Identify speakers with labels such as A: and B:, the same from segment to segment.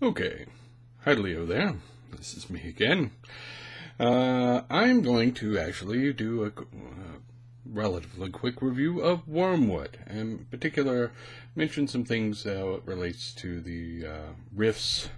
A: Okay, hi Leo there. This is me again. I'm going to actually do a relatively quick review of Wormwood, and in particular mention some things how it relates to the Rifts,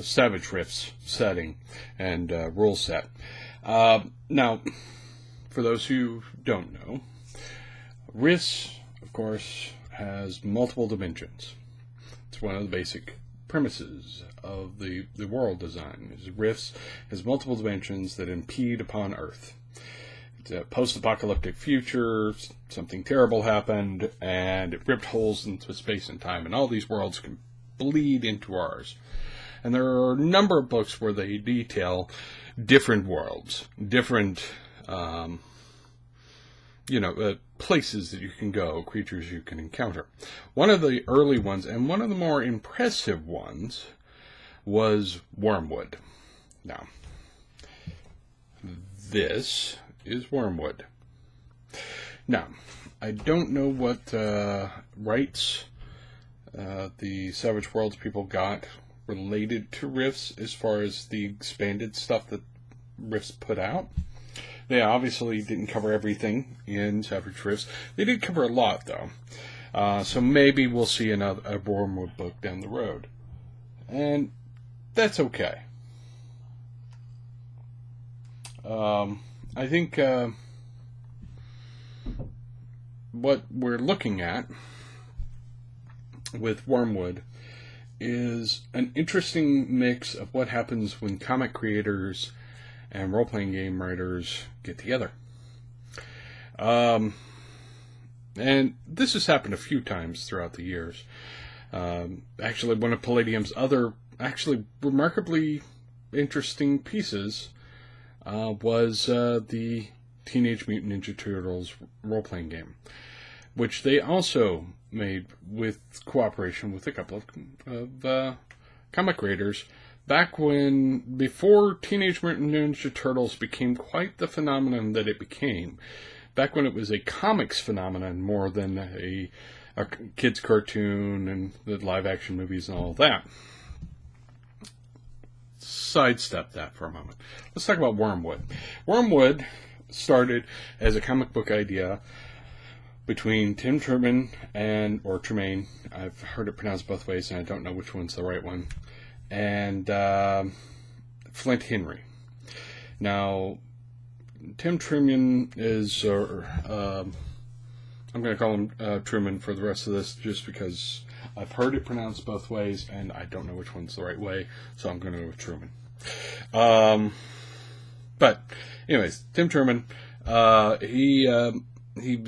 A: Savage Rifts setting and rule set. Now, for those who don't know, Rifts, of course, has multiple dimensions. It's one of the basic premises of the world design. Rifts has multiple dimensions that impede upon Earth. It's a post-apocalyptic future, something terrible happened, and it ripped holes into space and time, and all these worlds can bleed into ours. And there are a number of books where they detail different worlds, different places that you can go, creatures you can encounter. One of the early ones, and one of the more impressive ones, was Wormwood. Now, this is Wormwood. Now, I don't know what rights the Savage Worlds people got related to Rifts as far as the expanded stuff that Rifts put out. They obviously didn't cover everything in Savage Rifts. They did cover a lot, though. So maybe we'll see a Wormwood book down the road. And that's okay. I think what we're looking at with Wormwood is an interesting mix of what happens when comic creators and role-playing game writers get together. And this has happened a few times throughout the years. Actually, one of Palladium's other, remarkably interesting pieces was the Teenage Mutant Ninja Turtles role-playing game, which they also made with cooperation with a couple of comic creators, before Teenage Mutant Ninja Turtles became quite the phenomenon that it became. Back when it was a comics phenomenon more than a kid's cartoon and the live-action movies and all that. Sidestep that for a moment. Let's talk about Wormwood. Wormwood started as a comic book idea between Tim Truman or Tremaine. I've heard it pronounced both ways, and I don't know which one's the right one. And Flint Henry. Now, Tim Truman is, I'm going to call him Truman for the rest of this, just because I've heard it pronounced both ways, and I don't know which one's the right way, so I'm going to go with Truman. But, anyways, Tim Truman, he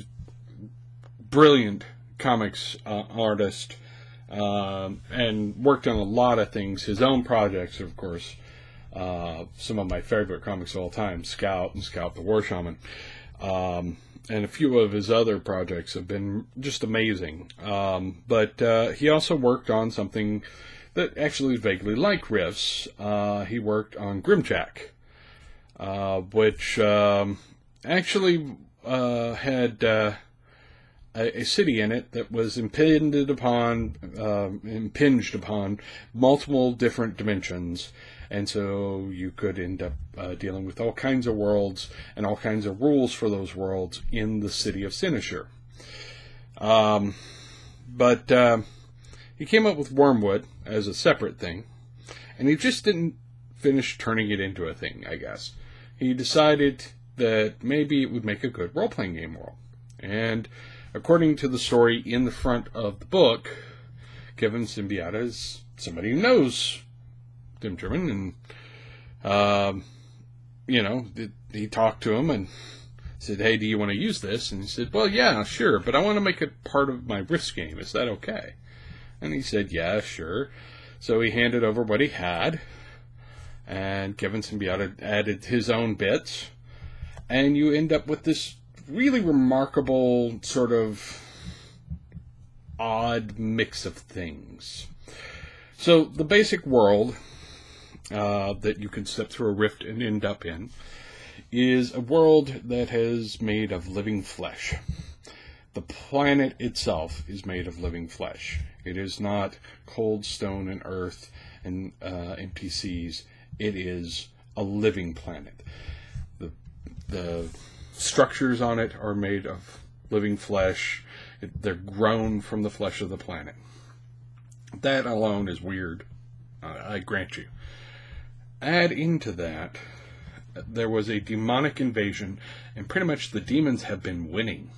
A: brilliant comics artist, and worked on a lot of things. His own projects, of course, some of my favorite comics of all time, Scout and Scout the War Shaman, and a few of his other projects have been just amazing. But he also worked on something that actually is vaguely like Rifts. He worked on Grimjack, which actually had a city in it that was impinged upon multiple different dimensions, and so you could end up dealing with all kinds of worlds and all kinds of rules for those worlds in the city of Sinisher. But he came up with Wormwood as a separate thing, and he just didn't finish turning it into a thing, I guess. He decided that maybe it would make a good role-playing game world. And according to the story in the front of the book, Kevin Symbiota is somebody who knows Tim Truman, and, he talked to him and said, "Hey, do you want to use this?" And he said, "Well, yeah, sure, but I want to make it part of my Rifts game. Is that okay?" And he said, "Yeah, sure." So he handed over what he had, and Kevin Symbiota added his own bits, and you end up with this really remarkable sort of odd mix of things. So the basic world that you can step through a rift and end up in is a world that is made of living flesh. the planet itself is made of living flesh. It is not cold stone and earth and empty seas. It is a living planet. The structures on it are made of living flesh. They're grown from the flesh of the planet. That alone is weird, I grant you. Add into that, there was a demonic invasion, and pretty much the demons have been winning.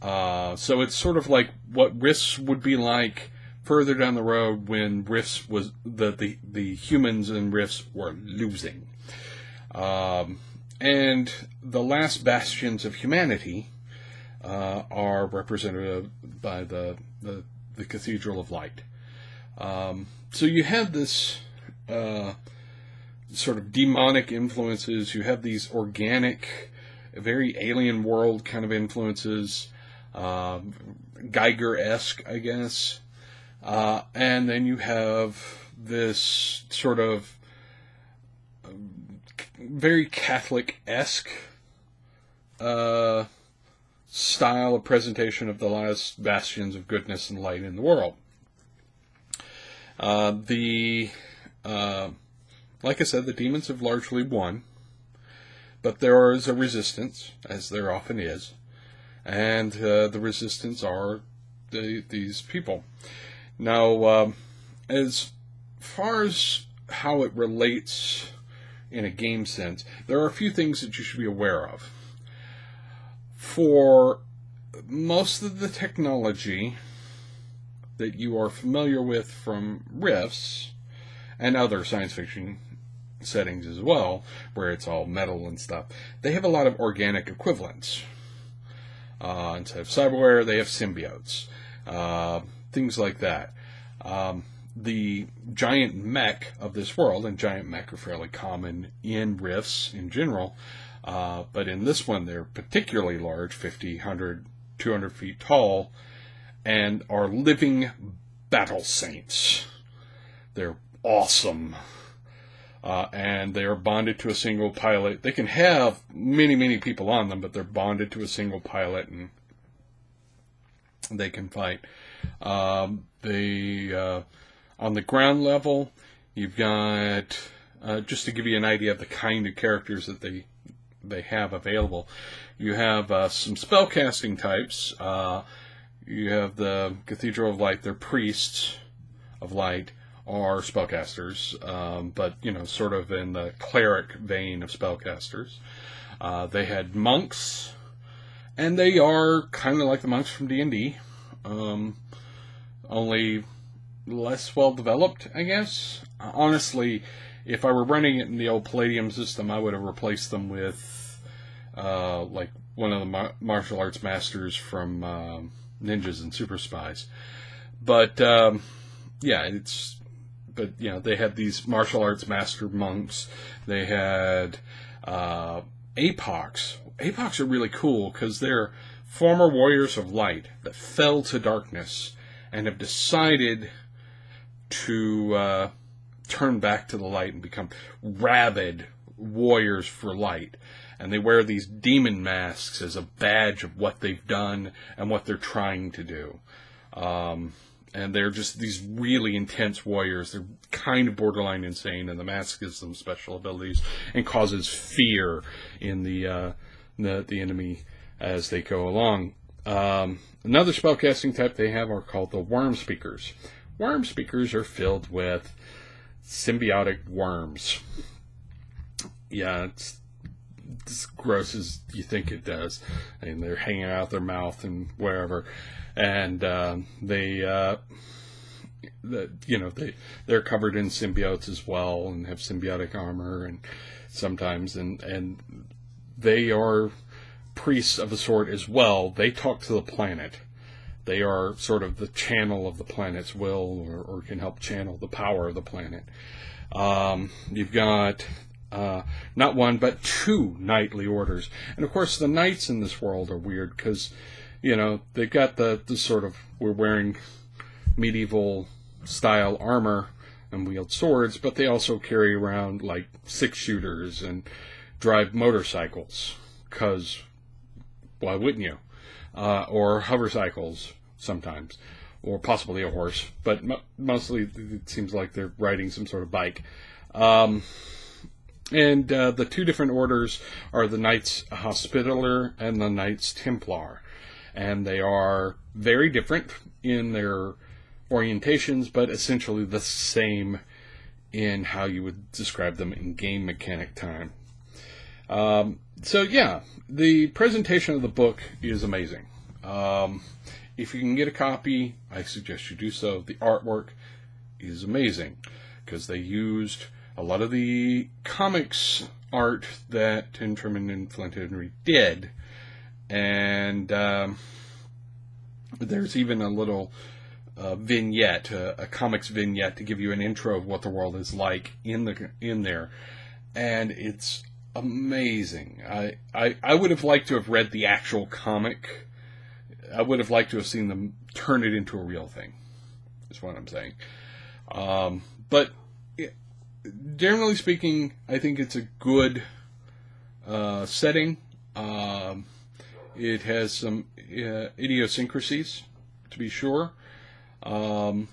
A: So it's sort of like what Rifts would be like further down the road when Rifts was the humans in Rifts were losing. And the last bastions of humanity are represented by the Cathedral of Light. So you have this sort of demonic influences. You have these organic, very alien world kind of influences, Geiger-esque, I guess. And then you have this sort of very Catholic-esque style of presentation of the last bastions of goodness and light in the world. Like I said, the demons have largely won, but there is a resistance, as there often is, and the resistance are these people. Now, as far as how it relates in a game sense, there are a few things that you should be aware of. For most of the technology that you are familiar with from Rifts and other science fiction settings as well, where it's all metal and stuff, they have a lot of organic equivalents. Instead of cyberware, they have symbiotes, things like that. The giant mech of this world, and giant mech are fairly common in Rifts in general, but in this one they're particularly large, 50, 100, 200 feet tall, and are living battle saints. They're awesome. And they are bonded to a single pilot. They can have many, many people on them, but they're bonded to a single pilot, and they can fight. On the ground level, you've got, just to give you an idea of the kind of characters that they have available, you have some spellcasting types. You have the Cathedral of Light. They're priests of light, are spellcasters, but, you know, sort of in the cleric vein of spellcasters. They had monks, and they are kind of like the monks from D&D, only less well developed, I guess. Honestly, if I were running it in the old Palladium system, I would have replaced them with like one of the martial arts masters from Ninjas and Super Spies. But yeah, but you know, they had these martial arts master monks. They had Apocs. Apocs are really cool because they're former warriors of light that fell to darkness and have decided to turn back to the light and become rabid warriors for light. And they wear these demon masks as a badge of what they've done and what they're trying to do. And they're just these really intense warriors. They're kind of borderline insane, and the mask gives them special abilities and causes fear in the enemy as they go along. Another spellcasting type they have are called the Worm Speakers. Worm Speakers are filled with symbiotic worms. Yeah, it's as gross as you think it does. And they're hanging out their mouth and wherever. And they're covered in symbiotes as well and have symbiotic armor and sometimes and they are priests of a sort as well. They talk to the planet. They are sort of the channel of the planet's will, or can help channel the power of the planet. You've got not one but two knightly orders, and of course the knights in this world are weird because, you know, they've got the sort of, we're wearing medieval style armor and wield swords, but they also carry around like 6-shooters and drive motorcycles, because why wouldn't you? or hover cycles sometimes, or possibly a horse, but mostly it seems like they're riding some sort of bike. And the two different orders are the Knights Hospitaller and the Knights Templar. And they are very different in their orientations, but essentially the same in how you would describe them in game mechanic time. So yeah, the presentation of the book is amazing. If you can get a copy, I suggest you do so. The artwork is amazing because they used a lot of the comics art that Tim Truman and Flint Henry did. And there's even a little vignette, a comics vignette, to give you an intro of what the world is like in there. And it's amazing. I would have liked to have read the actual comic. I would have liked to have seen them turn it into a real thing, is what I'm saying. But generally speaking, I think it's a good setting. It has some idiosyncrasies, to be sure. And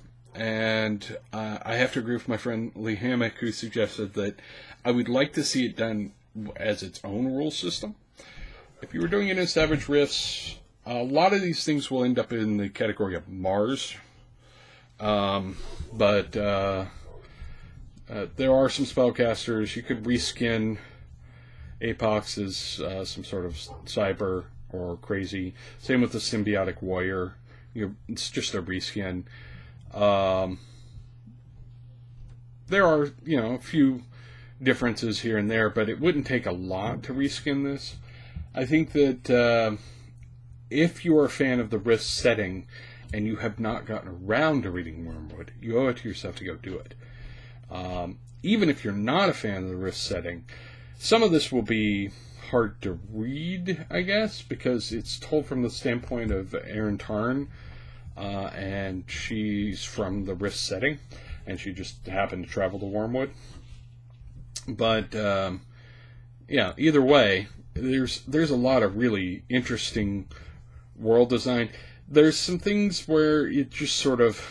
A: I have to agree with my friend Lee Hammock, who suggested that I would like to see it done as its own rule system. If you were doing it in Savage Rifts, a lot of these things will end up in the category of Mars. But there are some spellcasters. You could reskin Apox as some sort of cyber or crazy. Same with the Symbiotic Warrior. It's just a reskin. There are, a few differences here and there, but it wouldn't take a lot to reskin this. I think that if you are a fan of the Rift setting and you have not gotten around to reading Wormwood, you owe it to yourself to go do it. Even if you're not a fan of the Rift setting, some of this will be hard to read, I guess, because it's told from the standpoint of Erin Tarn, and she's from the Rift setting, and she just happened to travel to Wormwood. But yeah, either way, there's a lot of really interesting world design. There's some things where it just sort of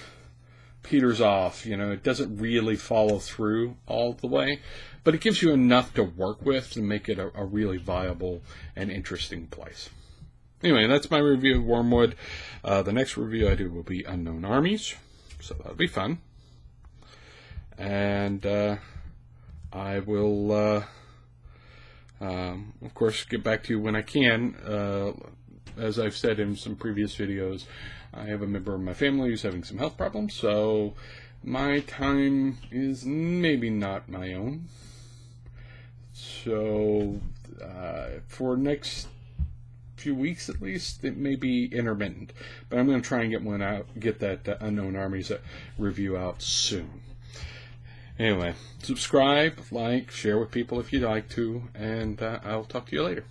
A: peters off, it doesn't really follow through all the way, but it gives you enough to work with to make it a really viable and interesting place. Anyway, that's my review of Wormwood. The next review I do will be Unknown Armies, so that'll be fun. And I will, of course, get back to you when I can. As I've said in some previous videos, I have a member of my family who's having some health problems, so my time is maybe not my own. So for next few weeks at least, it may be intermittent, but I'm going to try and get that Unknown Armies review out soon. Anyway, subscribe, like, share with people if you'd like to, and I'll talk to you later.